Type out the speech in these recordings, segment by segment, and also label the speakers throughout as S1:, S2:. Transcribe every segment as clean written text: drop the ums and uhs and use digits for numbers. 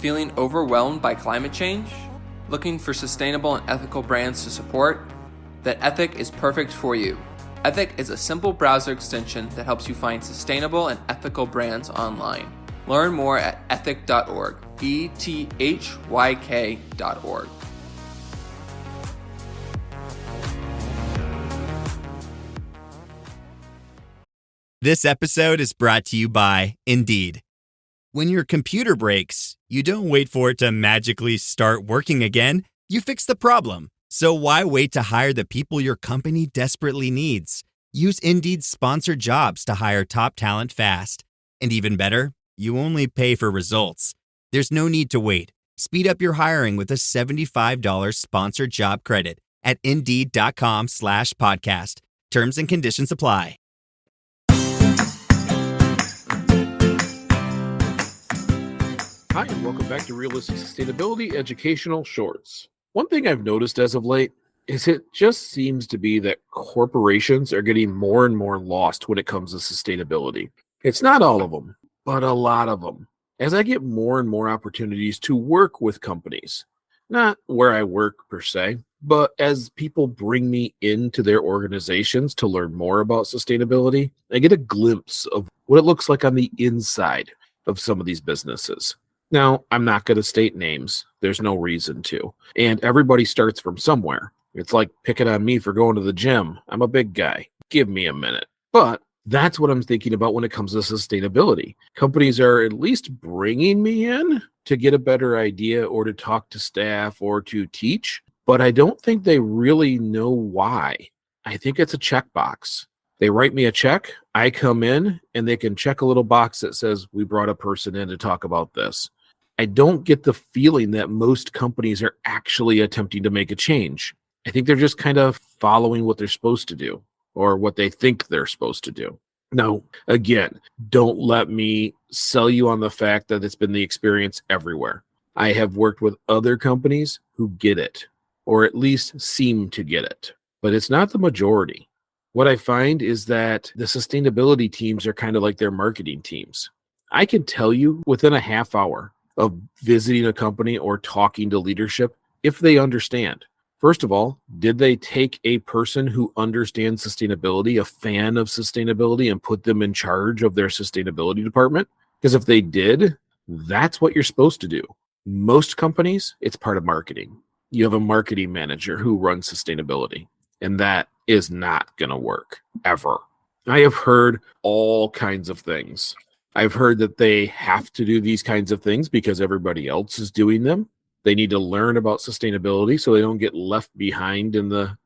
S1: Feeling overwhelmed by climate change? Looking for sustainable and ethical brands to support? Then Ethic is perfect for you. Ethic is a simple browser extension that helps you find sustainable and ethical brands online. Learn more at ethyk.org, ethyk.org.
S2: This episode is brought to you by Indeed. When your computer breaks, you don't wait for it to magically start working again. You fix the problem. So why wait to hire the people your company desperately needs? Use Indeed's sponsored jobs to hire top talent fast. And even better, you only pay for results. There's no need to wait. Speed up your hiring with a $75 sponsored job credit at Indeed.com/podcast. Terms and conditions apply.
S3: Hi, and welcome back to Realistic Sustainability Educational Shorts. One thing I've noticed as of late is it just seems to be that corporations are getting more and more lost when it comes to sustainability. It's not all of them, but a lot of them. As I get more and more opportunities to work with companies, not where I work per se, but as people bring me into their organizations to learn more about sustainability, I get a glimpse of what it looks like on the inside of some of these businesses. Now, I'm not going to state names. There's no reason to. And everybody starts from somewhere. It's like picking on me for going to the gym. I'm a big guy. Give me a minute. But that's what I'm thinking about when it comes to sustainability. Companies are at least bringing me in to get a better idea or to talk to staff or to teach, but I don't think they really know why. I think it's a checkbox. They write me a check, I come in, and they can check a little box that says, we brought a person in to talk about this. I don't get the feeling that most companies are actually attempting to make a change. I think they're just kind of following what they're supposed to do or what they think they're supposed to do. Now, again, don't let me sell you on the fact that it's been the experience everywhere. I have worked with other companies who get it, or at least seem to get it, but it's not the majority. What I find is that the sustainability teams are kind of like their marketing teams. I can tell you within a half hour of visiting a company or talking to leadership if they understand. First of all, did they take a person who understands sustainability, a fan of sustainability, and put them in charge of their sustainability department? Because if they did, that's what you're supposed to do. Most companies, it's part of marketing. You have a marketing manager who runs sustainability, and that is not going to work ever. I have heard all kinds of things. I've heard that they have to do these kinds of things because everybody else is doing them. They need to learn about sustainability so they don't get left behind in the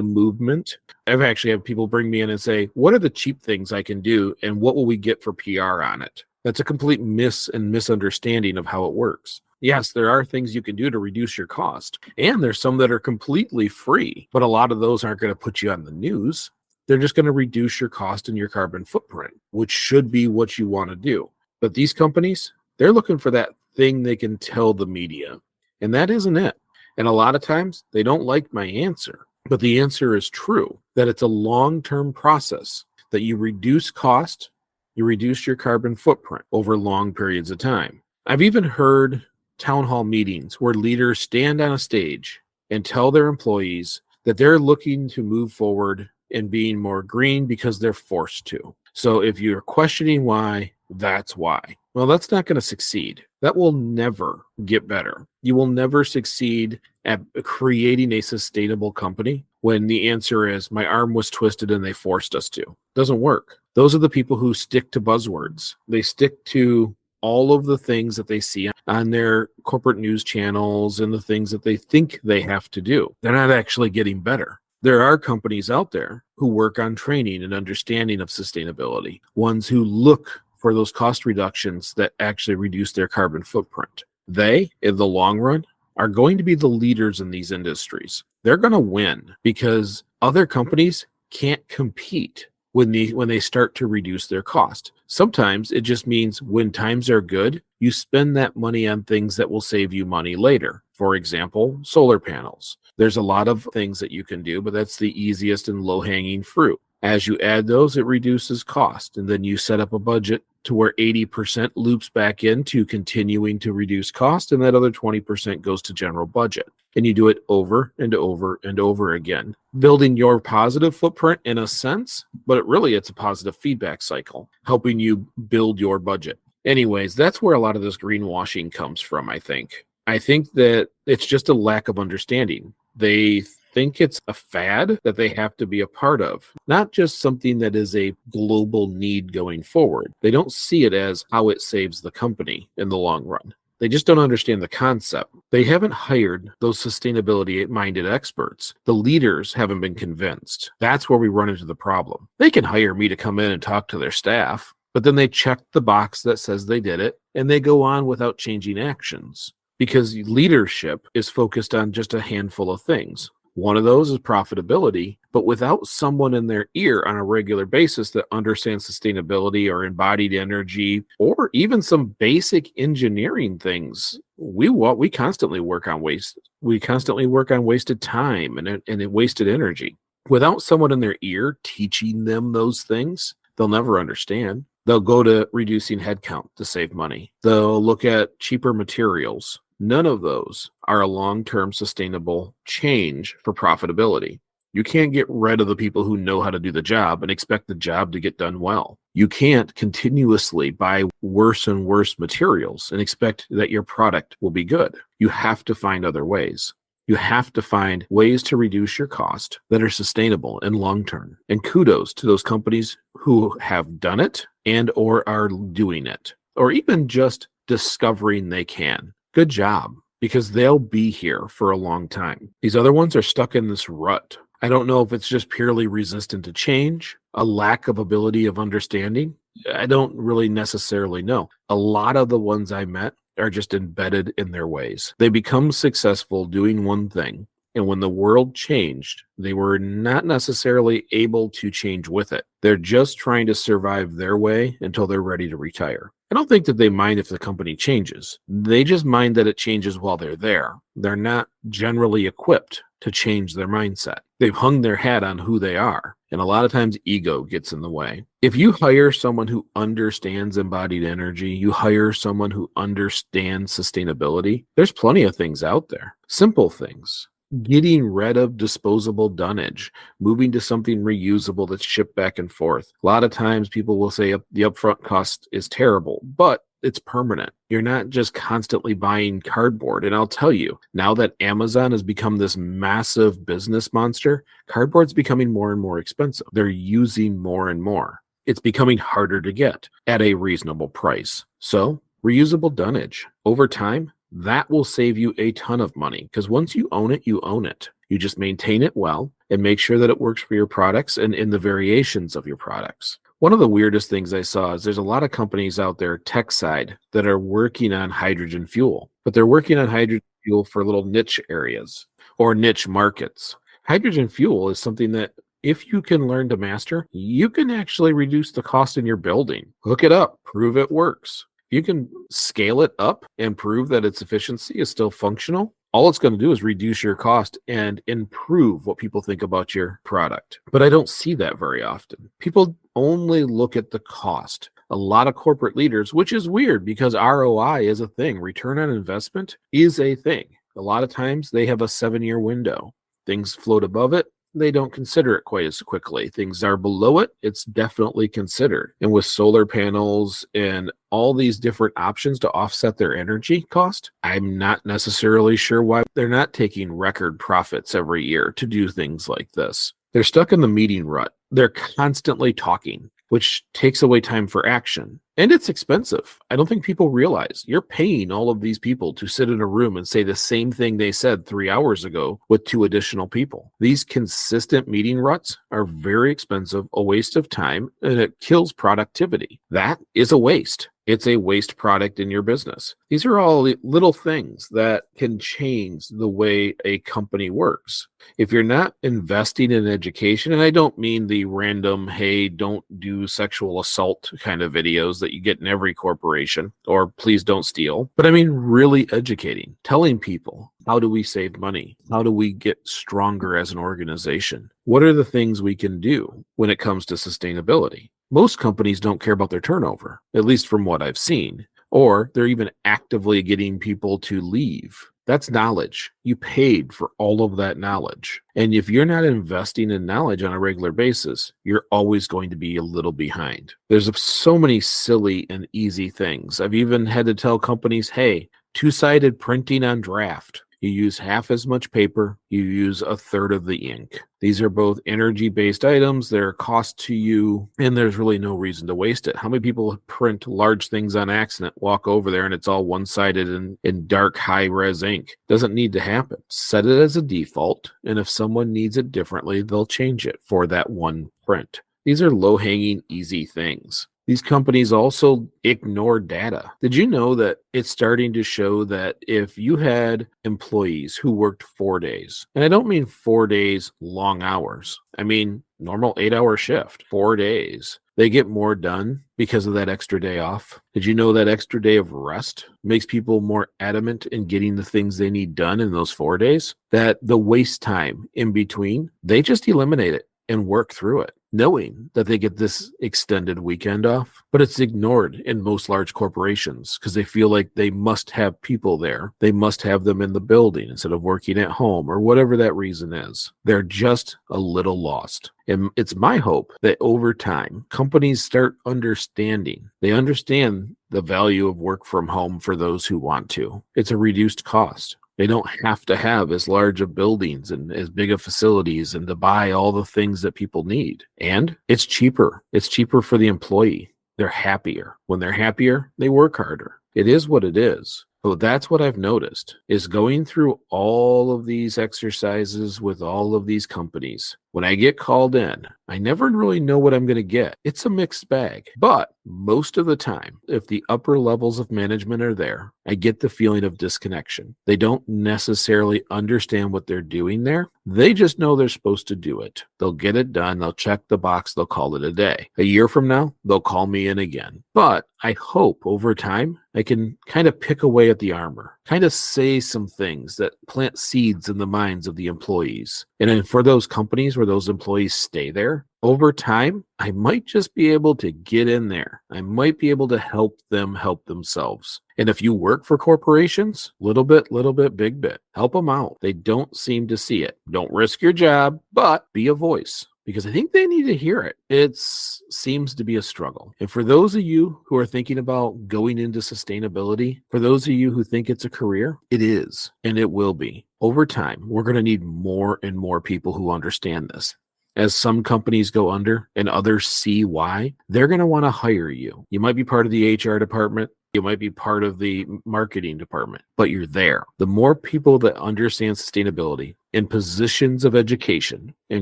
S3: movement. I've actually had people bring me in and say, what are the cheap things I can do and what will we get for PR on it? That's a complete misunderstanding of how it works. Yes, there are things you can do to reduce your cost, and there's some that are completely free, but a lot of those aren't going to put you on the news. They're just going to reduce your cost and your carbon footprint, which should be what you want to do. But these companies, they're looking for that thing they can tell the media, and that isn't it. And a lot of times they don't like my answer, but the answer is true, that it's a long-term process, that you reduce cost, you reduce your carbon footprint over long periods of time. I've even heard town hall meetings where leaders stand on a stage and tell their employees that they're looking to move forward and being more green because they're forced to. So if you're questioning why, that's why. Well, that's not going to succeed. That will never get better. You will never succeed at creating a sustainable company when the answer is, my arm was twisted and they forced us to. It doesn't work. Those are the people who stick to buzzwords. They stick to all of the things that they see on their corporate news channels and the things that they think they have to do. They're not actually getting better. There are companies out there who work on training and understanding of sustainability, ones who look for those cost reductions that actually reduce their carbon footprint. They, in the long run, are going to be the leaders in these industries. They're going to win because other companies can't compete when they start to reduce their cost. Sometimes it just means when times are good, you spend that money on things that will save you money later. For example, solar panels. There's a lot of things that you can do, but that's the easiest and low-hanging fruit. As you add those, it reduces cost, and then you set up a budget to where 80% loops back into continuing to reduce cost, and that other 20% goes to general budget. And you do it over and over and over again, building your positive footprint in a sense, but it's a positive feedback cycle, helping you build your budget. Anyways, that's where a lot of this greenwashing comes from, I think. I think that it's just a lack of understanding. They think it's a fad that they have to be a part of, not just something that is a global need going forward. They don't see it as how it saves the company in the long run. They just don't understand the concept. They haven't hired those sustainability-minded experts. The leaders haven't been convinced. That's where we run into the problem. They can hire me to come in and talk to their staff, but then they check the box that says they did it, and they go on without changing actions. Because leadership is focused on just a handful of things. One of those is profitability, but without someone in their ear on a regular basis that understands sustainability or embodied energy, or even some basic engineering things, we constantly work on waste. We constantly work on wasted time and wasted energy. Without someone in their ear teaching them those things, they'll never understand. They'll go to reducing headcount to save money. They'll look at cheaper materials. None of those are a long-term sustainable change for profitability. You can't get rid of the people who know how to do the job and expect the job to get done well. You can't continuously buy worse and worse materials and expect that your product will be good. You have to find other ways. You have to find ways to reduce your cost that are sustainable and long-term. And kudos to those companies who have done it and or are doing it, or even just discovering they can. Good job, because they'll be here for a long time. These other ones are stuck in this rut. I don't know if it's just purely resistant to change, a lack of ability of understanding. I don't really necessarily know. A lot of the ones I met are just embedded in their ways. They become successful doing one thing, and when the world changed, they were not necessarily able to change with it. They're just trying to survive their way until they're ready to retire. I don't think that they mind if the company changes. They just mind that it changes while they're there. They're not generally equipped to change their mindset. They've hung their hat on who they are, and a lot of times ego gets in the way. If you hire someone who understands embodied energy, you hire someone who understands sustainability, there's plenty of things out there. Simple things. Getting rid of disposable dunnage, moving to something reusable that's shipped back and forth. A lot of times people will say the upfront cost is terrible, but it's permanent. You're not just constantly buying cardboard. And I'll tell you, now that Amazon has become this massive business monster, cardboard's becoming more and more expensive. They're using more and more. It's becoming harder to get at a reasonable price. So reusable dunnage over time, that will save you a ton of money, because once you own it, you own it. You just maintain it well and make sure that it works for your products and in the variations of your products. One of the weirdest things I saw is there's a lot of companies out there, tech side, that are working on hydrogen fuel, but they're working on hydrogen fuel for little niche areas or niche markets. Hydrogen fuel is something that if you can learn to master, you can actually reduce the cost in your building. Hook it up, prove it works. You can scale it up and prove that its efficiency is still functional. All it's going to do is reduce your cost and improve what people think about your product. But I don't see that very often. People only look at the cost. A lot of corporate leaders, which is weird because ROI is a thing. Return on investment is a thing. A lot of times they have a 7-year window. Things float above it. They don't consider it quite as quickly. Things are below it, it's definitely considered. And with solar panels and all these different options to offset their energy cost, I'm not necessarily sure why they're not taking record profits every year to do things like this. They're stuck in the meeting rut. They're constantly talking, which takes away time for action. And it's expensive. I don't think people realize you're paying all of these people to sit in a room and say the same thing they said 3 hours ago with 2 additional people. These consistent meeting ruts are very expensive, a waste of time, and it kills productivity. That is a waste. It's a waste product in your business. These are all little things that can change the way a company works. If you're not investing in education, and I don't mean the random, hey, don't do sexual assault kind of videos that you get in every corporation, or please don't steal, but I mean really educating, telling people, how do we save money? How do we get stronger as an organization? What are the things we can do when it comes to sustainability? Most companies don't care about their turnover, at least from what I've seen, or they're even actively getting people to leave. That's knowledge. You paid for all of that knowledge. And if you're not investing in knowledge on a regular basis, you're always going to be a little behind. There's so many silly and easy things. I've even had to tell companies, hey, two-sided printing on draft. You use half as much paper, you use a third of the ink. These are both energy-based items, they're a cost to you, and there's really no reason to waste it. How many people print large things on accident, walk over there, and it's all one-sided in dark, high-res ink? Doesn't need to happen. Set it as a default, and if someone needs it differently, they'll change it for that one print. These are low-hanging, easy things. These companies also ignore data. Did you know that it's starting to show that if you had employees who worked 4 days, and I don't mean 4 days long hours, I mean normal 8-hour shift, 4 days, they get more done because of that extra day off? Did you know that extra day of rest makes people more adamant in getting the things they need done in those 4 days? That the waste time in between, they just eliminate it and work through it, knowing that they get this extended weekend off. But it's ignored in most large corporations because they feel like they must have people there. They must have them in the building instead of working at home or whatever that reason is. They're just a little lost. And it's my hope that over time, companies start understanding. They understand the value of work from home for those who want to. It's a reduced cost. They don't have to have as large of buildings and as big of facilities and to buy all the things that people need. And it's cheaper. It's cheaper for the employee. They're happier. When they're happier, they work harder. It is what it is. So that's what I've noticed is going through all of these exercises with all of these companies. When I get called in, I never really know what I'm going to get. It's a mixed bag. But most of the time, if the upper levels of management are there, I get the feeling of disconnection. They don't necessarily understand what they're doing there. They just know they're supposed to do it. They'll get it done. They'll check the box. They'll call it a day. A year from now, they'll call me in again. But I hope over time, I can kind of pick away at the armor, kind of say some things that plant seeds in the minds of the employees. And then for those companies where those employees stay there, over time, I might just be able to get in there. I might be able to help them help themselves. And if you work for corporations, little bit, big bit, help them out. They don't seem to see it. Don't risk your job, but be a voice, because I think they need to hear it. It seems to be a struggle. And for those of you who are thinking about going into sustainability, for those of you who think it's a career, it is, and it will be. Over time, we're going to need more and more people who understand this. As some companies go under and others see why, they're going to want to hire you. You might be part of the HR department. You might be part of the marketing department, but you're there. The more people that understand sustainability in positions of education in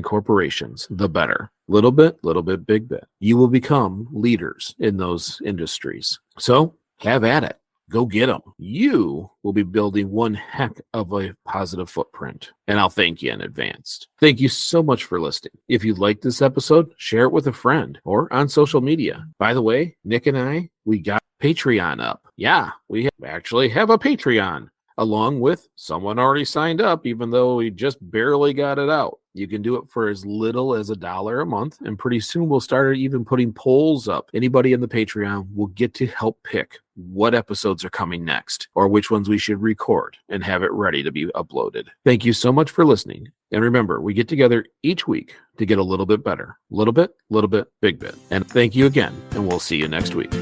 S3: corporations, the better. Little bit, big bit. You will become leaders in those industries. So have at it. Go get them. You will be building one heck of a positive footprint. And I'll thank you in advance. Thank you so much for listening. If you liked this episode, share it with a friend or on social media. By the way, Nick and I, we got Patreon up. Yeah, we actually have a Patreon, along with someone already signed up, even though we just barely got it out. You can do it for as little as $1 a month, and pretty soon we'll start even putting polls up. Anybody in the Patreon will get to help pick what episodes are coming next, or which ones we should record and have it ready to be uploaded. Thank you so much for listening. And remember, we get together each week to get a little bit better. Little bit, big bit. And thank you again, and we'll see you next week.